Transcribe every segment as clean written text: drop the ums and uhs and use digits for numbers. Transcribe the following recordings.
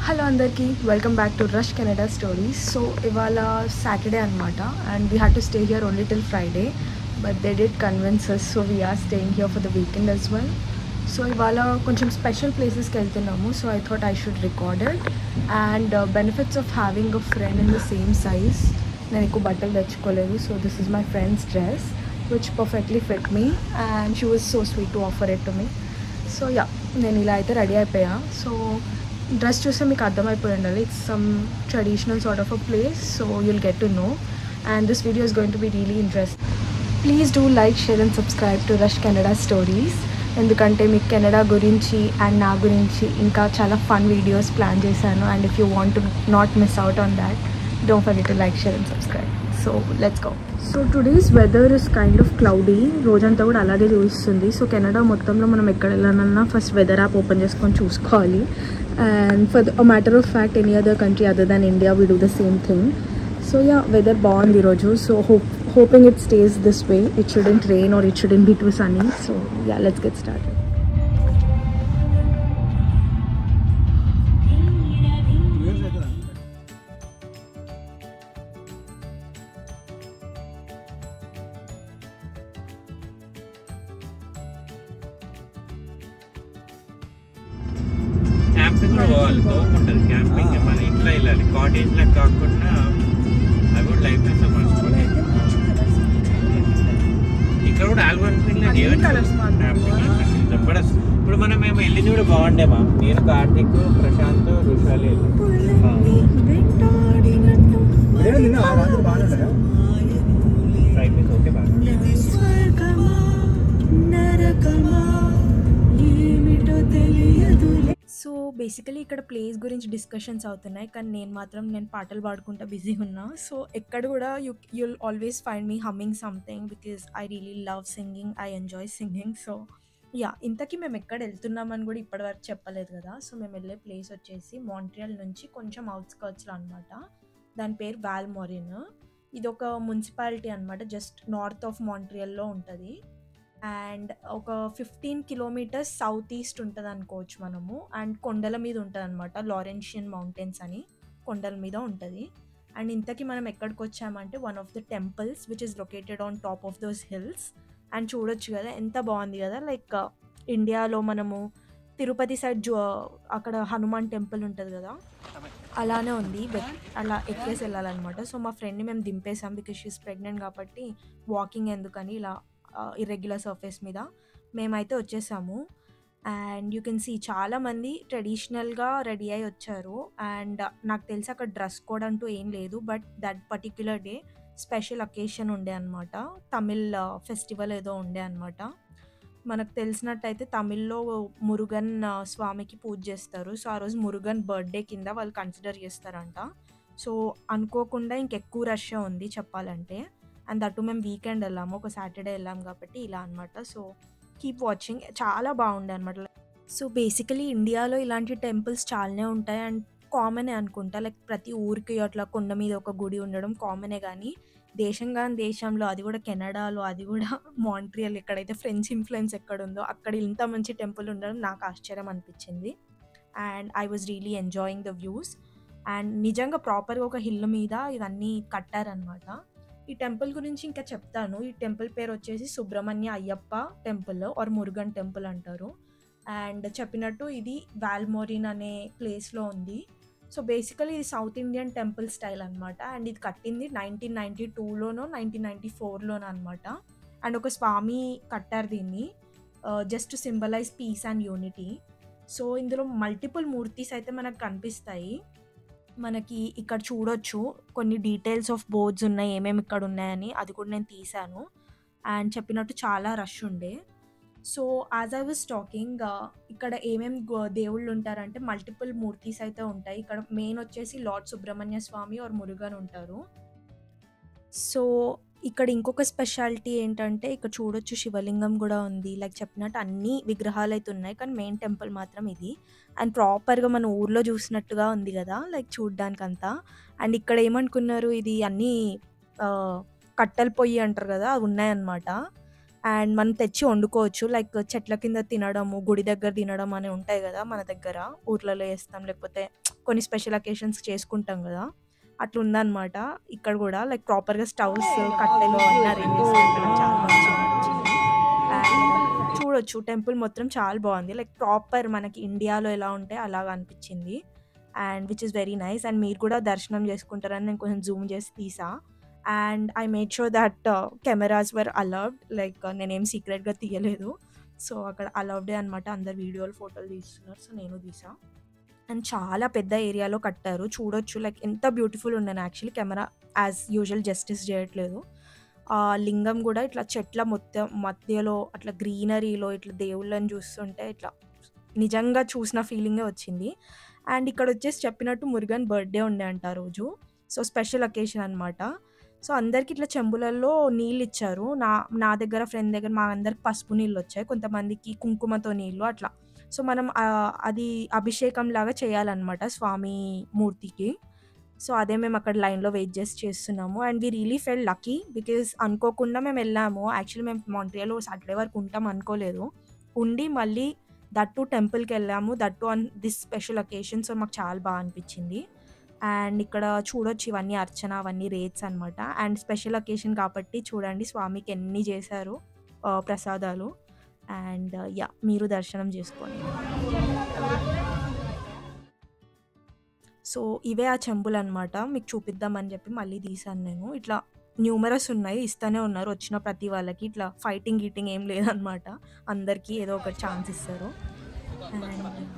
Hello అందరికీ welcome back to Rush Canada stories. So ఇవాళ Saturday అనమాట and we had to stay here only till Friday, but they did convince us, so we are staying here for the weekend as well. So ఇవాళ కొంచెం special ప్లేసెస్కి వెళ్తున్నాము. So I thought I should record it and benefits of having a friend in the same size. నేను ఎక్కువ బట్టలు తెచ్చుకోలేదు, so this is my friend's dress which perfectly fit me and she was so sweet to offer it to me. So yeah, నేను ఇలా అయితే ready అయిపోయా. So dress చూస్తే మీకు అర్థమైపోయి ఉండాలి, it's some traditional sort of a place, so you'll get to know and this video is going to be really interest. Please do like, share and subscribe to Rush Canada stories, ఎందుకంటే మీకు Canada గురించి and నా గురించి ఇంకా చాలా fun videos plan చేశాను. And if you want to not miss out on that, don't forget to like, share and subscribe. So let's go. So today's weather is kind of cloudy, రోజంతా కూడా అలాగే చూపిస్తుంది. So Canada మొత్తంలో మనం ఎక్కడ వెళ్ళాలన్నా first weather app open చేసుకొని చూసుకోవాలి. And for a matter of fact, any other country other than India, we do the same thing. So yeah, weather bond iroju. So hoping it stays this way. It shouldn't rain or it shouldn't be too sunny. So yeah, let's get started. Camping కూడా పోవాలి, బాగుంటుంది camping. మన ఇంట్లో వెళ్ళాలి, cottage లాగా కాకుండా అవి కూడా లైఫ్ లో మర్చిపోయి. ఇక్కడ కూడా ఆల్బమ్ జబర్దస్త్. ఇప్పుడు మనం మేము వెళ్ళింది కూడా బాగుండేమా, నేను Karthik Prashanth Rushali fry piece okay బాగా. సో బేసికలీ ఇక్కడ ప్లేస్ గురించి డిస్కషన్స్ అవుతున్నాయి, కానీ నేను పాటలు పాడుకుంటా బిజీ ఉన్నా. సో ఎక్కడ కూడా you'll always find me humming something because I really love singing, I enjoy singing. So yeah, ఇంతకీ మేము ఎక్కడ వెళ్తున్నామని కూడా ఇప్పటివరకు చెప్పలేదు కదా. సో మేము వెళ్ళే ప్లేస్ వచ్చేసి మాంట్రియల్ నుంచి కొంచెం అవుట్స్కర్ట్స్లో అనమాట. దాని పేరు వాల్మోరిన్. ఇది ఒక మున్సిపాలిటీ అనమాట, జస్ట్ నార్త్ ఆఫ్ మాంట్రియల్లో ఉంటుంది. అండ్ ఒక 15 కిలోమీటర్స్ సౌత్ ఈస్ట్ ఉంటుంది అనుకోవచ్చు మనము. అండ్ కొండల మీద ఉంటుంది అనమాట, లారెన్షియన్ మౌంటైన్స్ అని కొండల మీద ఉంటుంది. అండ్ ఇంతకీ మనం ఎక్కడికి వచ్చామంటే one of the temples which is located on top of those hills. And చూడొచ్చు కదా ఎంత బాగుంది కదా, లైక్ ఇండియాలో మనము తిరుపతి సైడ్ అక్కడ హనుమాన్ టెంపుల్ ఉంటుంది కదా, అలానే ఉంది. అలా ఎక్కేసి వెళ్ళాలన్నమాట. సో మా ఫ్రెండ్ని మేము దింపేసాం బికాజ్ షీఈస్ ప్రెగ్నెంట్ కాబట్టి వాకింగ్ ఎందుకని ఇలా ఇర్రెగ్యులర్ సర్ఫేస్ మీద మేమైతే వచ్చేసాము. అండ్ యూ కెన్ సీ చాలామంది ట్రెడిషనల్గా రెడీ అయి వచ్చారు. అండ్ నాకు తెలిసి అక్కడ డ్రెస్ కోడ్ అంటూ ఏం లేదు, but that particular day special occasion ఉండే అనమాట, తమిళ్ ఫెస్టివల్ ఏదో ఉండే అనమాట. మనకు తెలిసినట్టయితే తమిళ్లో మురుగన్ స్వామికి పూజ చేస్తారు. సో ఆ రోజు మురుగన్ బర్త్డే కింద వాళ్ళు కన్సిడర్ చేస్తారంట. సో అనుకోకుండా ఇంకెక్కువ రష్ ఉంది చెప్పాలంటే. అండ్ దట్టు మేము వీకెండ్ వెళ్ళాము, ఒక సాటర్డే వెళ్ళాము కాబట్టి ఇలా అనమాట. సో కీప్ వాచింగ్, చాలా బాగుండే అనమాట. సో బేసికలీ ఇండియాలో ఇలాంటి టెంపుల్స్ చాలానే ఉంటాయి అండ్ కామనే అనుకుంటా, లైక్ ప్రతి ఊరికి అట్లా కొండ మీద ఒక గుడి ఉండడం కామనే. కానీ దేశంలో, అది కూడా కెనడాలో, అది కూడా మాంట్రియల్, ఎక్కడైతే ఫ్రెంచ్ ఇన్ఫ్లుయెన్స్ ఎక్కడ ఉందో అక్కడ ఇంత మంచి టెంపుల్ ఉండడం నాకు ఆశ్చర్యం అనిపించింది. And I was really enjoying the views. And నిజంగా ప్రాపర్గా ఒక హిల్ మీద ఇవన్నీ కట్టారనమాట. ఈ టెంపుల్ గురించి ఇంకా చెప్తాను. ఈ టెంపుల్ పేరు వచ్చేసి Subrahmanya Ayyappa temple or Murugan temple అంటారు. అండ్ చెప్పినట్టు ఇది వాల్మోరిన్ అనే ప్లేస్లో ఉంది. సో బేసికలీ ఇది సౌత్ ఇండియన్ టెంపుల్ స్టైల్ అనమాట. అండ్ ఇది కట్టింది 1992లోనో 1994లోనో అనమాట. అండ్ ఒక స్వామి కట్టారు దీన్ని just to symbolise peace and unity. So ఇందులో మల్టిపుల్ మూర్తీస్ అయితే మనకు కనిపిస్తాయి. మనకి ఇక్కడ చూడొచ్చు కొన్ని డీటెయిల్స్ ఆఫ్ బోర్డ్స్ ఉన్నాయి, ఏమేమి ఇక్కడ ఉన్నాయని, అది కూడా నేను తీసాను. అండ్ చెప్పినట్టు చాలా రష్ ఉండే. So as I was talking, ఇక్కడ ఏమేమి దేవుళ్ళు ఉంటారంటే మల్టిపుల్ మూర్తీస్ అయితే ఉంటాయి. ఇక్కడ మెయిన్ వచ్చేసి లార్డ్ సుబ్రహ్మణ్య స్వామి ఆర్ మురుగన్ ఉంటారు. సో ఇక్కడ ఇంకొక స్పెషాలిటీ ఏంటంటే ఇక్కడ చూడొచ్చు శివలింగం కూడా ఉంది. లైక్ చెప్పినట్టు అన్ని విగ్రహాలు అయితే ఉన్నాయి, కానీ మెయిన్ టెంపుల్ మాత్రం ఇది. అండ్ ప్రాపర్గా మన ఊర్లో చూసినట్టుగా ఉంది కదా, లైక్ చూడ్డానికి అంతా. అండ్ ఇక్కడ ఏమనుకున్నారు, ఇది అన్నీ కట్టెల పొయ్యి అంటారు కదా, అవి ఉన్నాయన్నమాట. అండ్ మనం తెచ్చి వండుకోవచ్చు. లైక్ చెట్ల కింద తినడము, గుడి దగ్గర తినడం అని ఉంటాయి కదా మన దగ్గర, ఊర్లలో వేస్తాం, లేకపోతే కొన్ని స్పెషల్ అకేషన్స్ చేసుకుంటాం కదా, అట్లా ఉందన్నమాట ఇక్కడ కూడా. లైక్ ప్రాపర్గా స్టవ్స్, కట్టెలు అన్నీ అరేంజ్ చేసి పెట్టడం చాలా మంచిగా అనిపించింది. అండ్ చూడొచ్చు టెంపుల్ మొత్తం చాలా బాగుంది. లైక్ ప్రాపర్ మనకి ఇండియాలో ఎలా ఉంటే అలాగా అనిపించింది. And which is very nice. And మీరు కూడా దర్శనం చేసుకుంటారని నేను కొంచెం జూమ్ చేసి తీసా. And I made sure that cameras were allowed. Like నేనేం సీక్రెట్గా తీయలేదు. సో అక్కడ అలౌడే అనమాట, అందరు వీడియోలు ఫోటోలు తీస్తున్నారు. సో నేను తీసా. అండ్ చాలా పెద్ద ఏరియాలో కట్టారు, చూడొచ్చు లైక్ ఎంత బ్యూటిఫుల్ ఉండను. Actually camera as usual justice చేయట్లేదు. ఆ లింగం కూడా ఇట్లా చెట్ల మొత్తం మధ్యలో అట్లా గ్రీనరీలో ఇట్లా దేవుళ్ళని చూస్తుంటే ఇట్లా నిజంగా చూసిన ఫీలింగే వచ్చింది. అండ్ ఇక్కడ వచ్చేసి చెప్పినట్టు మురుగన్ బర్త్డే ఉండే అంట ఆ రోజు. సో స్పెషల్ అకేషన్ అనమాట. సో అందరికి ఇట్లా చెంబులలో నీళ్ళు ఇచ్చారు. నా దగ్గర ఫ్రెండ్ దగ్గర మా అందరికి పసుపు నీళ్ళు వచ్చాయి, కొంతమందికి కుంకుమతో నీళ్ళు అట్లా. సో మనం అది అభిషేకం లాగా చేయాలన్నమాట స్వామి మూర్తికి. సో అదే మేము అక్కడ లైన్లో వెయిట్ చేసి చేస్తున్నాము. And we really feel lucky because అనుకోకుండా మేము వెళ్ళాము. యాక్చువల్లీ మేము మాంట్రియాలో సాటర్డే వరకు ఉంటాం అనుకోలేదు. ఉండి మళ్ళీ దట్టు టెంపుల్కి వెళ్ళాము, that on this special occasion. So మాకు చాలా బాగా అనిపించింది. అండ్ ఇక్కడ చూడొచ్చు ఇవన్నీ అర్చన, అవన్నీ రేట్స్ అనమాట. అండ్ స్పెషల్ అకేషన్ కాబట్టి చూడండి స్వామికి ఎన్ని చేశారు ప్రసాదాలు. అండ్ యా మీరు దర్శనం చేసుకోండి. సో ఇవే ఆ చెంబులు అనమాట, మీకు చూపిద్దామని చెప్పి మళ్ళీ తీసాను నేను. ఇట్లా న్యూమరస్ ఉన్నాయి, ఇస్తూనే ఉన్నారు వచ్చిన ప్రతి వాళ్ళకి. ఇట్లా ఫైటింగ్ గీటింగ్ ఏం లేదనమాట, అందరికీ ఏదో ఒక ఛాన్స్ ఇస్తారు. అండ్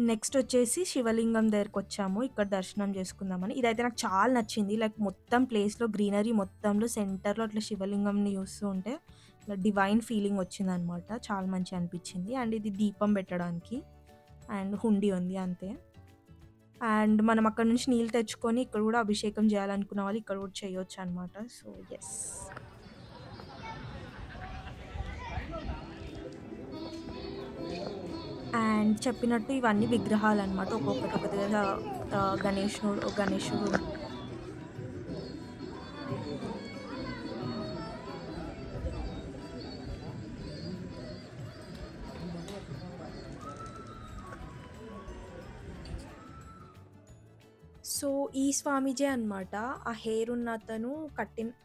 నెక్స్ట్ వచ్చేసి శివలింగం దగ్గరికి వచ్చాము, ఇక్కడ దర్శనం చేసుకుందామని. ఇదైతే నాకు చాలా నచ్చింది. లైక్ మొత్తం ప్లేస్లో గ్రీనరీ మొత్తంలో సెంటర్లో అట్లా శివలింగంని చూస్తూ ఉంటే ఇట్లా డివైన్ ఫీలింగ్ వచ్చిందనమాట, చాలా మంచిగా అనిపించింది. అండ్ ఇది దీపం పెట్టడానికి అండ్ హుండీ ఉంది అంతే. అండ్ మనం అక్కడ నుంచి నీళ్ళు తెచ్చుకొని ఇక్కడ కూడా అభిషేకం చేయాలనుకున్న వాళ్ళు ఇక్కడ కూడా చేయొచ్చు అనమాట. So yes. అండ్ చెప్పినట్టు ఇవన్నీ విగ్రహాలు అనమాట, ఒక్కొక్కటి ఒక దగ్గర గణేశుడు. సో ఈ స్వామీజీ అనమాట, ఆ హెయిర్ ఉన్న అతను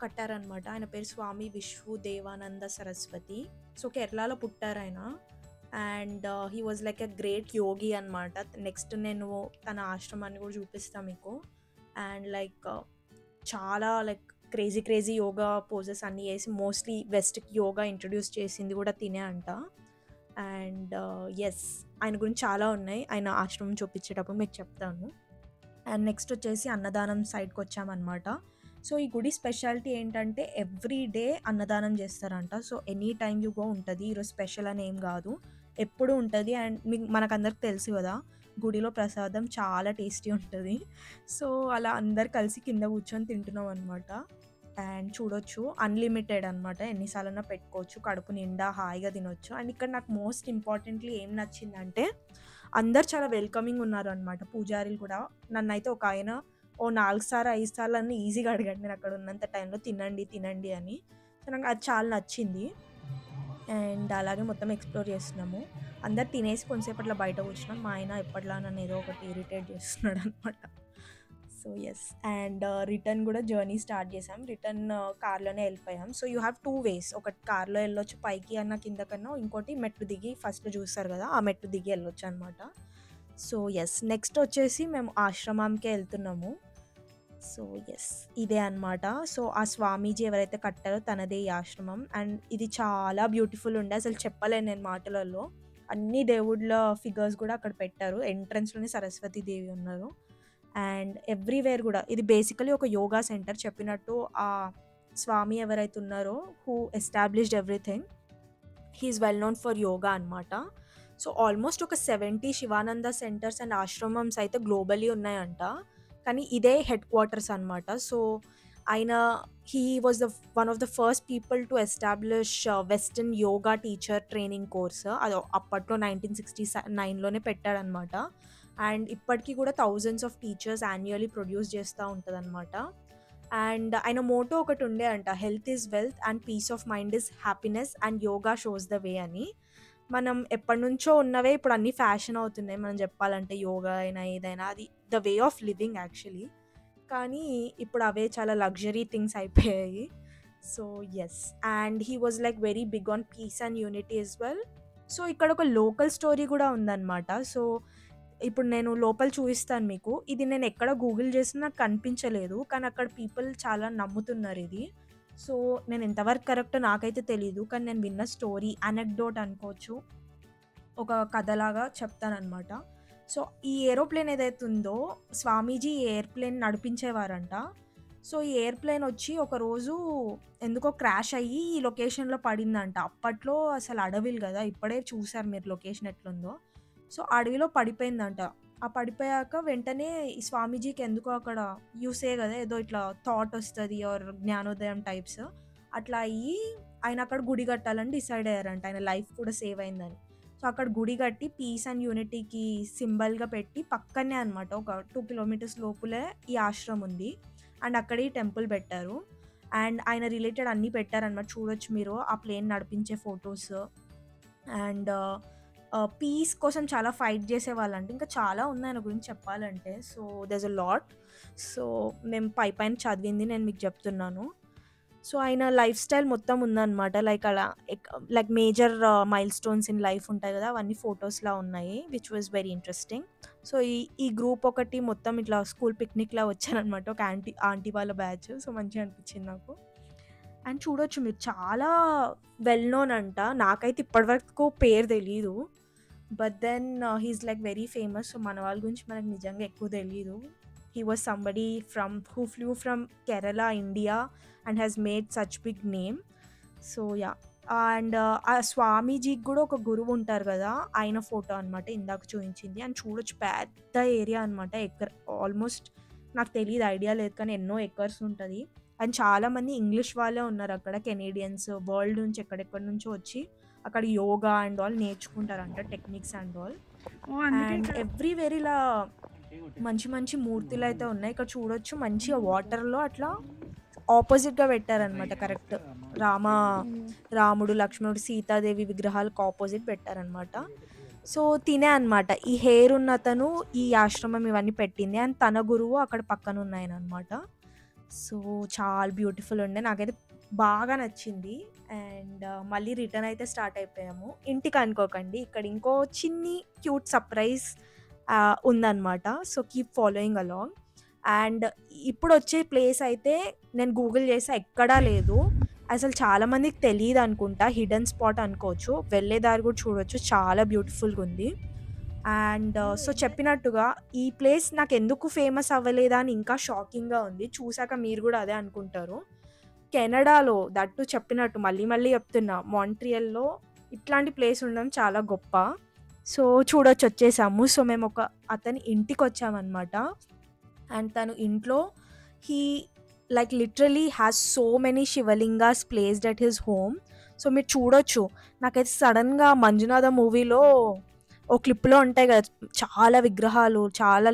కట్టారనమాట. ఆయన పేరు స్వామి విశ్వు దేవానంద సరస్వతి. సో కేరళలో పుట్టారు ఆయన. And he was like a great yogi అనమాట. నెక్స్ట్ నేను తన ఆశ్రమాన్ని కూడా చూపిస్తాను మీకు. అండ్ లైక్ చాలా లైక్ క్రేజీ యోగా పోజెస్ అన్నీ వేసి మోస్ట్లీ వెస్ట్కి యోగా ఇంట్రడ్యూస్ చేసింది కూడా తినే అంట. అండ్ ఎస్ ఆయన గురించి చాలా ఉన్నాయి, ఆయన ఆశ్రమం చూపించేటప్పుడు మీకు చెప్తాను. అండ్ నెక్స్ట్ వచ్చేసి అన్నదానం సైడ్కి వచ్చామన్నమాట. సో ఈ గుడి స్పెషాలిటీ ఏంటంటే ఎవ్రీ డే అన్నదానం చేస్తారంట. So any time you go ఉంటుంది, ఈరోజు స్పెషల్ అని ఏం కాదు, ఎప్పుడు ఉంటుంది. అండ్ మనకందరికి తెలుసు కదా గుడిలో ప్రసాదం చాలా టేస్టీ ఉంటుంది. సో అలా అందరు కలిసి కింద కూర్చొని తింటున్నాం అనమాట. అండ్ చూడొచ్చు అన్లిమిటెడ్ అనమాట, ఎన్నిసార్లైనా పెట్టుకోవచ్చు, కడుపు నిండా హాయిగా తినొచ్చు. అండ్ ఇక్కడ నాకు మోస్ట్ ఇంపార్టెంట్లీ ఏం నచ్చిందంటే అందరు చాలా వెల్కమింగ్ ఉన్నారు అనమాట. పూజారీలు కూడా నన్ను అయితే ఒక ఆయన 4 సార్లు 5 సార్లు అన్నీ ఈజీగా అడిగాడు నేను అక్కడ ఉన్నంత టైంలో, తినండి అని. సో నాకు అది చాలా నచ్చింది. అండ్ అలాగే మొత్తం ఎక్స్ప్లోర్ చేస్తున్నాము. అందరు తినేసి కొంతసేపు అట్లా బయట కూర్చున్నాం. మా ఆయన ఎప్పట్లా నన్ను ఏదో ఒకటి ఇరిటేట్ చేస్తున్నాడు అనమాట. So yes. అండ్ రిటర్న్ కూడా జర్నీ స్టార్ట్ చేసాం. రిటర్న్ కార్లోనే వెళ్ళిపోయాం. సో యూ హ్యావ్ 2 ways, ఒకటి కార్లో వెళ్ళొచ్చు పైకి అన్న కిందకన్నా, ఇంకోటి మెట్లు దిగి ఫస్ట్ చూస్తారు కదా ఆ మెట్లు దిగి వెళ్ళొచ్చు అనమాట. So yes. నెక్స్ట్ వచ్చేసి మేము ఆశ్రమంకే వెళ్తున్నాము. సో ఎస్ ఇదే అనమాట. సో ఆ స్వామీజీ ఎవరైతే కట్టారో తనదే ఈ ఆశ్రమం. అండ్ ఇది చాలా బ్యూటిఫుల్ ఉండే, అసలు చెప్పలేను నేను మాటలలో. అన్ని దేవుళ్ళ ఫిగర్స్ కూడా అక్కడ పెట్టారు. ఎంట్రన్స్లోనే సరస్వతి దేవి ఉన్నారు. అండ్ ఎవ్రీవేర్ కూడా ఇది బేసికలీ ఒక యోగా సెంటర్. చెప్పినట్టు ఆ స్వామి ఎవరైతే ఉన్నారో who established everything, he is well known for yoga అనమాట. సో ఆల్మోస్ట్ ఒక 70 శివానంద సెంటర్స్ అండ్ ఆశ్రమమ్స్ అయితే గ్లోబలీ ఉన్నాయంట, కానీ ఇదే హెడ్ క్వార్టర్స్ అనమాట. సో ఆయన he was one of the first people to establish western yoga teacher training course. అది అప్పట్లో 1969లోనే పెట్టాడనమాట. అండ్ ఇప్పటికీ కూడా thousands of teachers annually produce చేస్తూ ఉంటుంది అనమాట. అండ్ ఆయన మోటో ఒకటి ఉండే అంట, health is wealth and peace of mind is happiness and yoga shows the way అని. మనం ఎప్పటినుంచో ఉన్నవే ఇప్పుడు అన్నీ ఫ్యాషన్ అవుతున్నాయి. మనం చెప్పాలంటే యోగా అయినా ఏదైనా అది the way of living actually. కానీ ఇప్పుడు అవే చాలా లగ్జరీ థింగ్స్ అయిపోయాయి. So yes. And he was like very big on peace and unity as well. So ఇక్కడ ఒక లోకల్ స్టోరీ కూడా ఉందన్నమాట. సో ఇప్పుడు నేను లోపల చూపిస్తాను మీకు. ఇది నేను ఎక్కడ గూగుల్ చేసినా నాకు కనిపించలేదు. కానీ అక్కడ పీపుల్ చాలా నమ్ముతున్నారు ఇది. సో నేను ఎంతవరకు కరెక్టో నాకైతే తెలీదు. కానీ నేను విన్న స్టోరీ అనెక్డోట్ అనుకోవచ్చు. ఒక కథలాగా చెప్తాననమాట. సో ఈ ఏరోప్లేన్ ఏదైతే ఉందో స్వామీజీ ఈ ఎయిర్‌ప్లేన్ నడిపించేవారంట. సో ఈ ఎయిర్‌ప్లేన్ వచ్చి ఒకరోజు ఎందుకో క్రాష్ అయ్యి ఈ లొకేషన్‌లో పడిందంట. అప్పట్లో అసలు అడవిలు గదా! ఇప్పుడే చూసారు మీరు లొకేషన్ ఎట్లుందో. సో అడవిలో పడిపోయిందంట. ఆ పడిపోయాక వెంటనే ఈ స్వామీజీకి ఎందుకో అక్కడ గదా! ఏదో ఇట్లా థాట్ వస్తది ఆర్ జ్ఞానోదయం టైప్స్. అట్లా అయ్యి ఆయన అక్కడ గుడి కట్టాలని డిసైడ్ అయ్యారంట. ఆయన లైఫ్ కూడా సేవ్ అయిందని. సో అక్కడ గుడి కట్టి పీస్ అండ్ యూనిటీకి సింబల్‌గా పెట్టి పక్కనే అనమాట. ఒక 2 కిలోమీటర్స్ లోపులే ఈ ఆశ్రమం ఉంది. అండ్ అక్కడే ఈ టెంపుల్ పెట్టారు. అండ్ ఆయన రిలేటెడ్ అన్నీ పెట్టారనమాట. చూడొచ్చు మీరు ఆ ప్లేన్ నడిపించే ఫోటోస్. అండ్ పీస్ కోసం చాలా ఫైట్ చేసేవాళ్ళంట. ఇంకా చాలా ఉంది ఆయన గురించి చెప్పాలంటే. So there's a lot. So మేము పైన చదివింది నేను మీకు చెప్తున్నాను. సో ఆయన లైఫ్ స్టైల్ మొత్తం ఉందన్నమాట. లైక్ అలా like major mile stones in life ఉంటాయి కదా! అవన్నీ ఫోటోస్‌లా ఉన్నాయి. Which was very interesting. So ఈ గ్రూప్ ఒకటి మొత్తం ఇట్లా స్కూల్ పిక్నిక్‌లా వచ్చారనమాట. ఒక ఆంటీ వాళ్ళ బ్యాచ్. సో మంచిగా అనిపించింది నాకు. అండ్ చూడొచ్చు మీరు చాలా వెల్ నోన్ అంట. నాకైతే ఇప్పటివరకు పేరు తెలీదు. But then he is like very famous. So మన వాళ్ళ గురించి మనకు నిజంగా ఎక్కువ తెలీదు. He was somebody who flew from Kerala, India and has made such big name. So yeah! And ఆ స్వామీజీకి గూడా ఒక గురువు ఉంటారు గదా! ఆయన ఫోటో అనమాట ఇందాక చూయించింది. అండ్ చూడొచ్చు పెద్ద ఏరియా అనమాట. ఆల్మోస్ట్ నాకు తెలీదు, ఐడియా లేదు కానీ ఎన్నో ఎకర్స్ ఉంటది. అండ్ చాలామంది ఇంగ్లీష్ వాళ్ళే ఉన్నారు అక్కడ. కెనేడియన్స్ వరల్డ్ నుంచి ఎక్కడెక్కడి నుంచో వచ్చి అక్కడ యోగా అండ్ ఆల్ నేర్చుకుంటారంట. Techniques and all. And everywhere ఇలా మంచి మంచి మూర్తులైతే ఉన్నాయి. ఇక్కడ చూడొచ్చు మంచిగా వాటర్‌లో అట్లా ఆపోజిట్‌గా పెట్టారనమాట కరెక్ట్. రాముడు, లక్ష్మణుడు, సీతాదేవి విగ్రహాలకు ఆపోజిట్ పెట్టారనమాట. సో తినే అనమాట. ఈ హెయిర్ ఉన్నతను ఈ ఆశ్రమం ఇవన్నీ పెట్టింది. అండ్ తన గురువు అక్కడ పక్కన ఉన్నాయనమాట. సో చాలా బ్యూటిఫుల్ ఉండే. నాకైతే బాగా నచ్చింది. అండ్ మళ్ళీ రిటర్న్ అయితే స్టార్ట్ అయిపోయాము. ఇంటికి అనుకోకండి. ఇక్కడ ఇంకో చిన్ని క్యూట్ సర్ప్రైజ్ ఉందన్నమాట. So keep following along. And ఇప్పుడొచ్చే ప్లేస్ అయితే నేను గూగుల్ చేసా ఎక్కడా లేదు. అసలు చాలా మందికి తెలీదు అనుకుంటా. హిడెన్ స్పాట్ అనుకోవచ్చు. వెళ్ళే దారి కూడా చూడొచ్చు. చాలా బ్యూటిఫుల్‌గా ఉంది. అండ్ సో చెప్పినట్టుగా ఈ ప్లేస్ నాకెందుకు ఫేమస్ అవ్వలేదా అని ఇంకా షాకింగ్‌గా ఉంది. చూసాక మీరు కూడా అదే అనుకుంటారు. కెనడాలో దట్టు చెప్పినట్టు మళ్ళీ మళ్ళీ చెప్తున్నా, మాంట్రియల్‌లో ఇట్లాంటి ప్లేస్ ఉండడం చాలా గొప్ప. సో చూడొచ్చు వచ్చేసాము. సో మేము ఒక అతని ఇంటికొచ్చామన్నమాట. అండ్ తను ఇంట్లో he like literally has so many Shivalingas placed at his home. So మీరు చూడొచ్చు. నాకైతే సడన్‌గా 'మంజునాథ' మూవీలో ఓ క్లిప్‌లో ఉంటాయి కదా! చాలా విగ్రహాలు, చాలా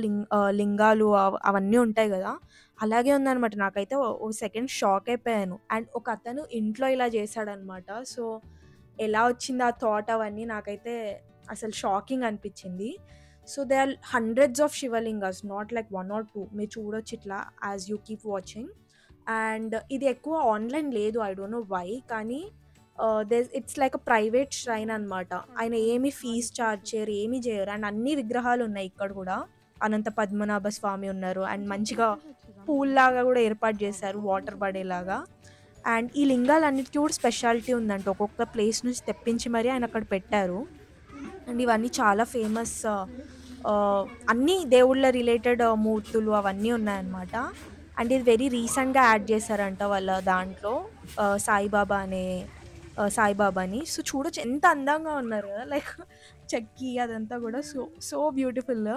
లింగాలు అవన్నీ ఉంటాయి కదా! అలాగే ఉందనమాట. నాకైతే ఓ సెకండ్ షాక్ అయిపోయాను. అండ్ ఒక అతను ఇంట్లో ఇలా చేశాడనమాట. సో ఎలా వచ్చింది ఆ థాట్ అవన్నీ నాకైతే అసలు షాకింగ్ అనిపించింది. So they are hundreds of Shivalingas, not like 1 or 2. మీరు చూడొచ్చు ఇట్లా as you keep watching. And ఇది ఎక్కువ ఆన్‌లైన్ లేదు. I don't know why. కానీ it's like a private shrine అనమాట. ఆయన ఏమి ఫీజ్ చార్జ్ చేయరు, ఏమి చేయరు. అండ్ అన్ని విగ్రహాలు ఉన్నాయి ఇక్కడ కూడా. అనంత పద్మనాభ స్వామి ఉన్నారు. అండ్ మంచిగా పూల్ లాగా కూడా ఏర్పాటు చేశారు వాటర్ పడేలాగా. అండ్ ఈ లింగాలన్నిటికీ కూడా స్పెషాలిటీ ఉందంట. ఒక్కొక్క ప్లేస్ నుంచి తెప్పించి మరీ ఆయన అక్కడ పెట్టారు. అండ్ ఇవన్నీ చాలా ఫేమస్. అన్నీ దేవుళ్ళ రిలేటెడ్ మూర్తులు అవన్నీ ఉన్నాయన్నమాట. అండ్ ఇది వెరీ రీసెంట్‌గా యాడ్ చేశారంట వాళ్ళ దాంట్లో సాయిబాబాని. సో చూడొచ్చు ఎంత అందంగా ఉన్నారు కదా! లైక్ చెక్కి అదంతా కూడా సో బ్యూటిఫుల్.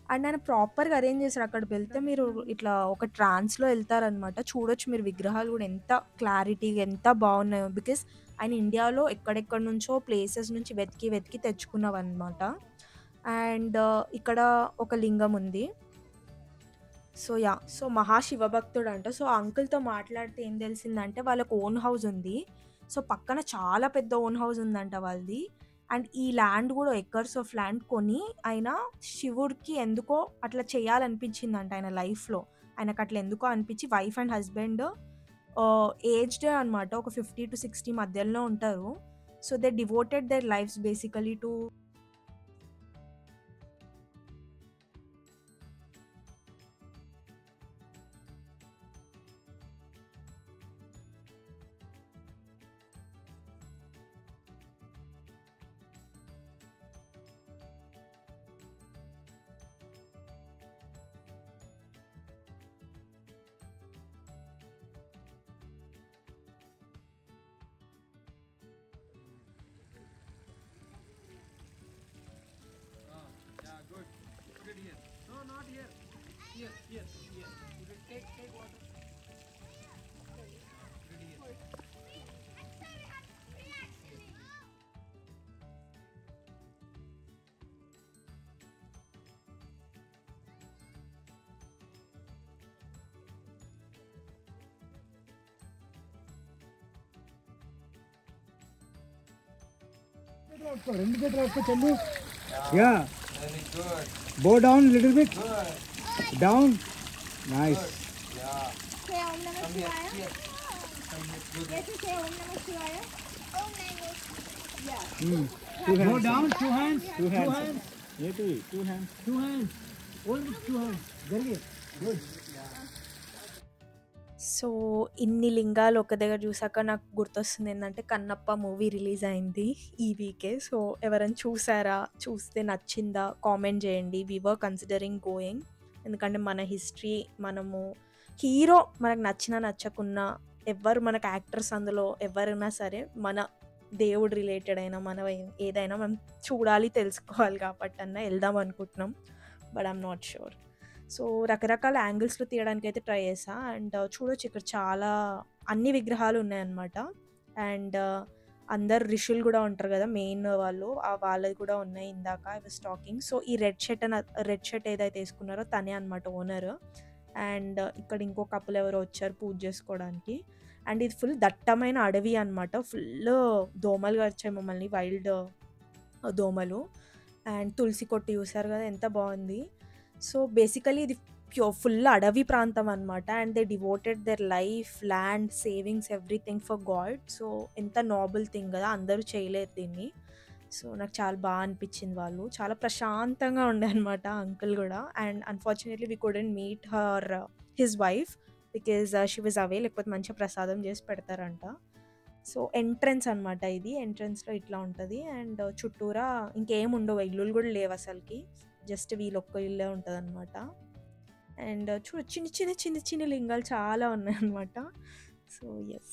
అండ్ ఆయన ప్రాపర్‌గా అరేంజ్ చేశారు. అక్కడికి వెళ్తే మీరు ఇట్లా ఒక ట్రాన్స్‌లో వెళ్తారనమాట. చూడొచ్చు మీరు విగ్రహాలు కూడా ఎంత క్లారిటీగా ఎంత బాగున్నాయో. బికాస్ ఆయన ఇండియాలో ఎక్కడెక్కడి నుంచో ప్లేసెస్ నుంచి వెతికి వెతికి తెచ్చుకున్నవన్నమాట. అండ్ ఇక్కడ ఒక లింగం ఉంది. So yeah! సో మహాశివభక్తుడంట. సో ఆ అంకుల్‌తో మాట్లాడితే ఏం తెలిసిందంటే వాళ్ళకి ఓన్ హౌస్ ఉంది. సో పక్కన చాలా పెద్ద ఓన్ హౌస్ ఉందంట వాళ్ళది. అండ్ ఈ ల్యాండ్ కూడా ఎకర్స్ ఆఫ్ ల్యాండ్ కొని ఆయన శివుడికి ఎందుకో అట్లా చేయాలనిపించిందంట ఆయన లైఫ్లో. ఆయనకు అట్లా ఎందుకో అనిపించి వైఫ్ అండ్ హస్బెండ్ ఏజ్డ్ అనమాట, ఒక 50 to 60 మధ్యలో ఉంటారు. So they devoted there lifes basically to రెండు చేతులు రాసుకో చందు. యా బో down little bit down. Nice. Say Om Namah Shivaya. Yes, say Om Namah Shivaya. Om Namah. Yeah. Go down, two hands. Two hands. Two hands. Two hands. Only two hands. జరిగే. Good. So ఇన్ని లింగాలు ఒక దగ్గర చూసాక నాకు గుర్తొస్తుంది ఏంటంటే Kannappa movie release అయింది ఈ వీకే. సో ఎవరైనా చూసారా, చూస్తే నచ్చిందా కామెంట్ చేయండి. వి వర్ కన్సిడరింగ్ గోయింగ్, ఎందుకంటే మన హిస్టరీ, మనము హీరో మనకు నచ్చినా నచ్చకున్నా, ఎవరు మనకు యాక్టర్స్ అందులో ఎవరైనా సరే, మన దేవుడు రిలేటెడ్ అయినా మన ఏదైనా మనం చూడాలి తెలుసుకోవాలి కాబట్టి అన్న వెళ్దాం అనుకుంటున్నాం. But I'm not sure. So రకరకాల యాంగిల్స్లో తీయడానికి అయితే ట్రై చేసా. అండ్ చూడొచ్చు ఇక్కడ చాలా అన్ని విగ్రహాలు ఉన్నాయన్నమాట. అండ్ అందరు ఋషులు కూడా ఉంటారు కదా మెయిన్ వాళ్ళు, వాళ్ళది కూడా ఉన్నాయి. ఇందాక ఐ వాస్ టాకింగ్. సో ఈ రెడ్ షర్ట్ ఏదైతే వేసుకున్నారో తనే అనమాట ఓనర్. అండ్ ఇక్కడ ఇంకో కపుల్ ఎవరో వచ్చారు పూజ చేసుకోవడానికి. అండ్ ఇది ఫుల్ దట్టమైన అడవి అనమాట. ఫుల్ దోమలు వచ్చాయి మమ్మల్ని, వైల్డ్ దోమలు. అండ్ తులసి కొట్టు చూసారు కదా ఎంత బాగుంది. సో బేసికలీ ఇది ఫుల్ అడవి ప్రాంతం అనమాట. And they devoted their life, land, savings, everything for God. So ఎంత నాబుల్ థింగ్ కదా, అందరూ చేయలేరు దీన్ని. సో నాకు చాలా బాగా అనిపించింది. వాళ్ళు చాలా ప్రశాంతంగా ఉండే అనమాట అంకుల్ కూడా. And unfortunately we couldn't meet his wife because she was అవే, లేకపోతే మంచిగా ప్రసాదం చేసి పెడతారంట. సో ఎంట్రన్స్ అనమాట ఇది. ఎంట్రన్స్లో ఇట్లా ఉంటుంది. అండ్ చుట్టూరా ఇంకేం ఉండవు, ఇల్లులు కూడా లేవు అసలుకి, జస్ట్ వీళ్ళొక్క ఇల్లే ఉంటుంది అనమాట. అండ్ చిన్న చిన్న లింగాలు చాలా ఉన్నాయన్నమాట. సో ఎస్,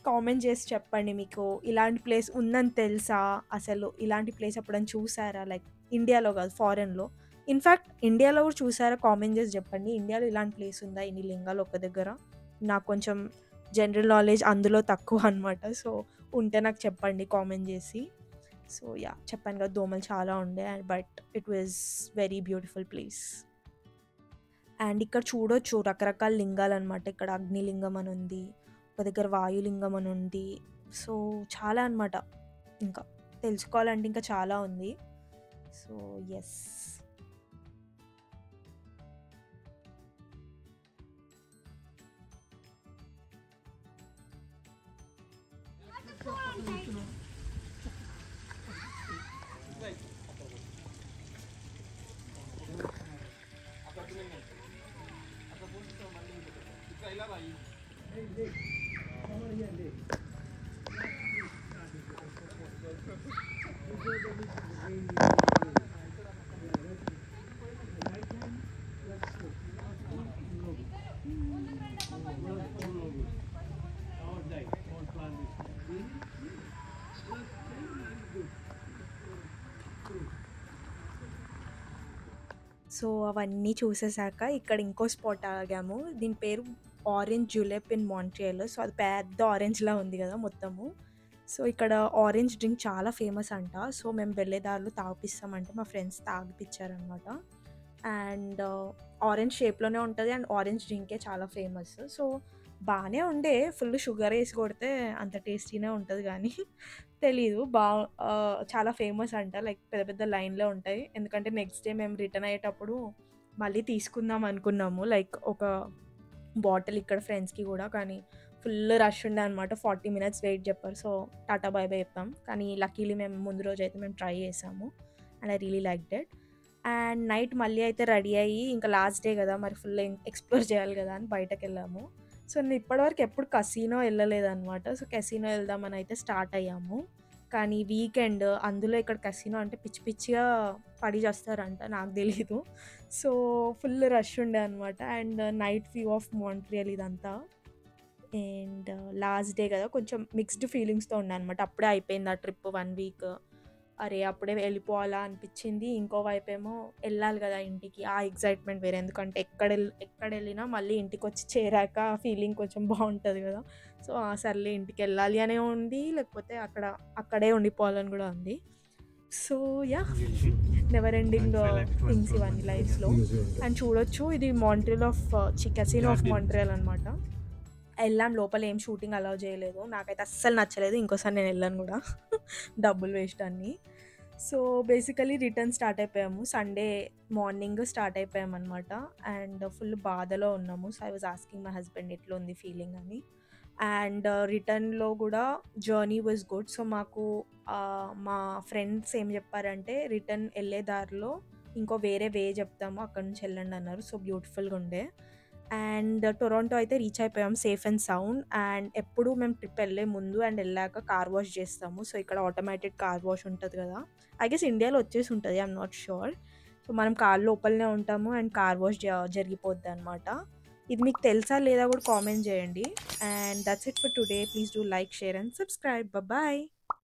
కామెంట్ చేసి చెప్పండి మీకు ఇలాంటి ప్లేస్ ఉందని తెలుసా, అసలు ఇలాంటి ప్లేస్ ఎప్పుడైనా చూసారా, లైక్ ఇండియాలో కాదు ఫారెన్లో. ఇన్ఫ్యాక్ట్ ఇండియాలో కూడా చూసారా, కామెంట్ చేసి చెప్పండి. ఇండియాలో ఇలాంటి ప్లేస్ ఉందా, ఇన్ని లింగాలు ఒక దగ్గర. నాకు కొంచెం జనరల్ నాలెడ్జ్ అందులో తక్కువ అనమాట. సో ఉంటే నాకు చెప్పండి కామెంట్ చేసి. సో యా, చెప్పాను కదా దోమలు చాలా ఉండే, but it was very beautiful place. And ఇక్కడ చూడొచ్చు రకరకాల లింగాలు అనమాట. ఇక్కడ అగ్నిలింగం అని ఉంది, ఒక దగ్గర వాయులింగం అని ఉంది. సో చాలా అనమాట, ఇంకా తెలుసుకోవాలంటే ఇంకా చాలా ఉంది. సో ఎస్, సో అవన్నీ చూసేసాక ఇక్కడ ఇంకో స్పాట్ ఆగాము. దీని పేరు ఆరెంజ్ జులెప్ ఇన్ మాంట్రియల్. సో అది పెద్ద ఆరెంజ్లా ఉంది కదా మొత్తము. సో ఇక్కడ ఆరెంజ్ డ్రింక్ చాలా ఫేమస్ అంట. సో మేము వెళ్ళేదారులు తాగిపిస్తామంటే మా ఫ్రెండ్స్ తాగిపించారనమాట. అండ్ ఆరెంజ్ షేప్లోనే ఉంటుంది. అండ్ ఆరెంజ్ డ్రింకే చాలా ఫేమస్. సో బాగానే ఉండే, ఫుల్ షుగర్ వేసి కొడితే అంత టేస్టీనే ఉంటుంది కానీ తెలీదు. చాలా ఫేమస్ అంట, లైక్ పెద్ద పెద్ద లైన్లో ఉంటాయి. ఎందుకంటే నెక్స్ట్ డే మేము రిటర్న్ అయ్యేటప్పుడు మళ్ళీ తీసుకుందాం అనుకున్నాము, లైక్ ఒక బాటిల్ ఇక్కడ ఫ్రెండ్స్కి కూడా, కానీ ఫుల్ రష్ ఉండే అనమాట. 40 minutes వెయిట్ చెప్పారు. సో టాటా బై బై చెప్పాం. కానీ లక్కీలీ మేము ముందు రోజు అయితే మేము ట్రై చేసాము and I really like debt. And night మళ్ళీ అయితే రెడీ అయ్యి, ఇంకా లాస్ట్ డే కదా మరి ఫుల్ ఎక్స్ప్లోర్ చేయాలి కదా అని బయటకు వెళ్ళాము. సో నేను ఇప్పటివరకు ఎప్పుడు కసినో వెళ్ళలేదన్నమాట. సో కసినో వెళ్దామని అయితే స్టార్ట్ అయ్యాము. కానీ వీకెండ్ అందులో ఇక్కడ కసినో అంటే పిచ్చి పిచ్చిగా పడి చేస్తారంట, నాకు తెలీదు. సో ఫుల్ రష్ ఉండే అనమాట. And night view of Montreal ఇదంతా. అండ్ లాస్ట్ డే కదా కొంచెం మిక్స్డ్ ఫీలింగ్స్తో ఉండే అనమాట. అప్పుడే అయిపోయింది ఆ ట్రిప్ 1 week. అరే అప్పుడే వెళ్ళిపోవాలా అనిపించింది. ఇంకో వైపు ఏమో వెళ్ళాలి కదా ఇంటికి, ఆ ఎగ్జైట్మెంట్ వేరే. ఎందుకంటే ఎక్కడ వెళ్ళినా మళ్ళీ ఇంటికి వచ్చి చేరాక ఫీలింగ్ కొంచెం బాగుంటుంది కదా. సో సర్లే ఇంటికి వెళ్ళాలి అనే ఉంది, లేకపోతే అక్కడే ఉండిపోవాలని కూడా ఉంది. So yeah, never ending things ఇవన్నీ లైఫ్లో. అండ్ చూడొచ్చు, ఇది మాంట్రియల్ ఆఫ్ కసినో ఆఫ్ మాంట్రియల్ అనమాట. వెళ్ళాం, లోపల ఏం షూటింగ్ అలౌ చేయలేదు. నాకైతే అస్సలు నచ్చలేదు, ఇంకోసారి నేను వెళ్ళాను కూడా డబ్బులు వేస్ట్ అన్నీ. సో బేసికలీ రిటర్న్ స్టార్ట్ అయిపోయాము. సండే మార్నింగ్ స్టార్ట్ అయిపోయాము అనమాట. అండ్ ఫుల్ బాధలో ఉన్నాము. So I was asking my husband ఎట్లా ఉంది ఫీలింగ్ అని. అండ్ రిటర్న్లో కూడా జర్నీ వాజ్ గుడ్. సో మాకు మా ఫ్రెండ్స్ ఏం చెప్పారంటే, రిటర్న్ వెళ్ళే దారిలో ఇంకో వేరే వే చెప్తాము, అక్కడ నుంచి వెళ్ళండి అన్నారు. సో బ్యూటిఫుల్గా ఉండే. అండ్ టొరంటో అయితే రీచ్ అయిపోయాం సేఫ్ అండ్ సౌండ్. అండ్ ఎప్పుడు మేము ట్రిప్ వెళ్ళే ముందు అండ్ వెళ్ళాక కార్ వాష్ చేస్తాము. సో ఇక్కడ ఆటోమేటెడ్ కార్ వాష్ ఉంటుంది కదా, ఐ గెస్ ఇండియాలో వచ్చేసి ఉంటుంది, ఐఎమ్ నాట్ షూర్. సో మనం కార్ లోపలనే ఉంటాము అండ్ కార్ వాష్ జరిగిపోద్ది అనమాట. ఇది మీకు తెలుసా లేదా కూడా కామెంట్ చేయండి. And that's it for today. Please do like, share and subscribe. Bye.